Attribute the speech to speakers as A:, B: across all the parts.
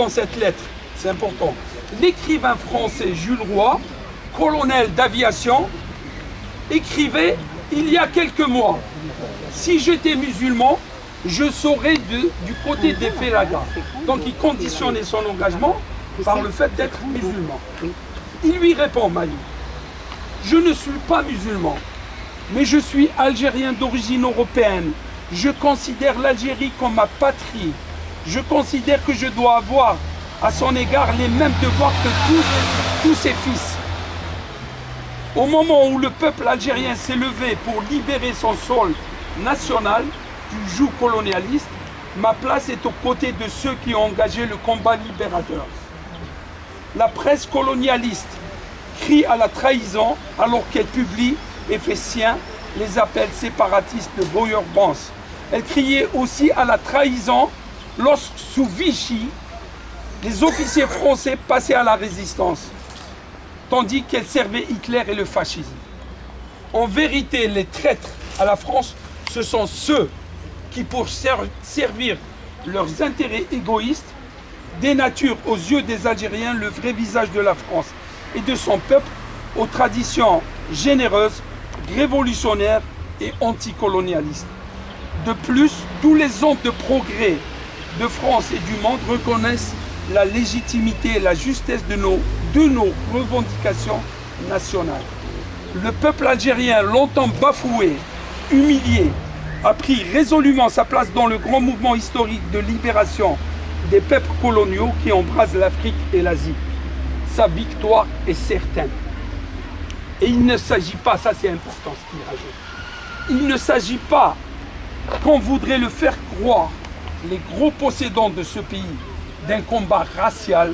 A: dans cette lettre, c'est important. L'écrivain français Jules Roy, colonel d'aviation, écrivait il y a quelques mois, si j'étais musulman, je serais du côté des Félagas. Donc il conditionnait son engagement par le fait d'être musulman. Il lui répond, Mali, je ne suis pas musulman, mais je suis algérien d'origine européenne. Je considère l'Algérie comme ma patrie. Je considère que je dois avoir à son égard les mêmes devoirs que tous ses fils. Au moment où le peuple algérien s'est levé pour libérer son sol national du joug colonialiste, ma place est aux côtés de ceux qui ont engagé le combat libérateur. La presse colonialiste crie à la trahison alors qu'elle publie et fait sien les appels séparatistes de Boyer-Bance. Elle criait aussi à la trahison lorsque, sous Vichy, les officiers français passaient à la résistance, tandis qu'elle servait Hitler et le fascisme. En vérité, les traîtres à la France, ce sont ceux qui, pour servir leurs intérêts égoïstes, dénaturent aux yeux des Algériens le vrai visage de la France et de son peuple aux traditions généreuses, révolutionnaires et anticolonialistes. De plus, tous les hommes de progrès de France et du monde reconnaissent la légitimité et la justesse de nos revendications nationales. Le peuple algérien, longtemps bafoué, humilié, a pris résolument sa place dans le grand mouvement historique de libération des peuples coloniaux qui embrasent l'Afrique et l'Asie. Sa victoire est certaine. Et il ne s'agit pas, ça c'est important ce qu'il rajoute, il ne s'agit pas qu'on voudrait le faire croire, les gros possédants de ce pays, d'un combat racial,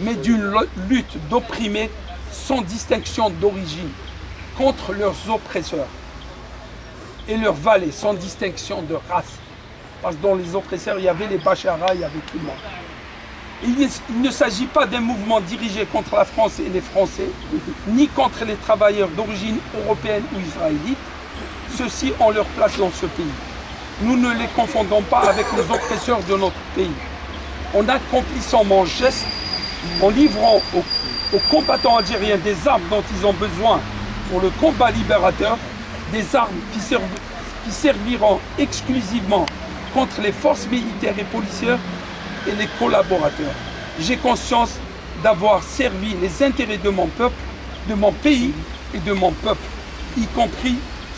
A: mais d'une lutte d'opprimés sans distinction d'origine contre leurs oppresseurs et leurs valets sans distinction de race. Parce que dans les oppresseurs, il y avait les Bachara, il y avait tout le monde. Il ne s'agit pas d'un mouvement dirigé contre la France et les Français, ni contre les travailleurs d'origine européenne ou israélite. Ceux-ci ont leur place dans ce pays. Nous ne les confondons pas avec les oppresseurs de notre pays. En accomplissant mon geste, en livrant aux combattants algériens des armes dont ils ont besoin pour le combat libérateur, des armes qui serviront exclusivement contre les forces militaires et policières et les collaborateurs. J'ai conscience d'avoir servi les intérêts de mon peuple, de mon pays et de mon peuple, y compris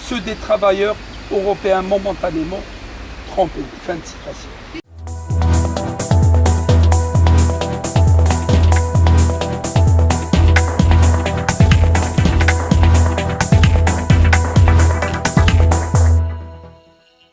A: ceux des travailleurs européens momentanément trompés. Fin de citation.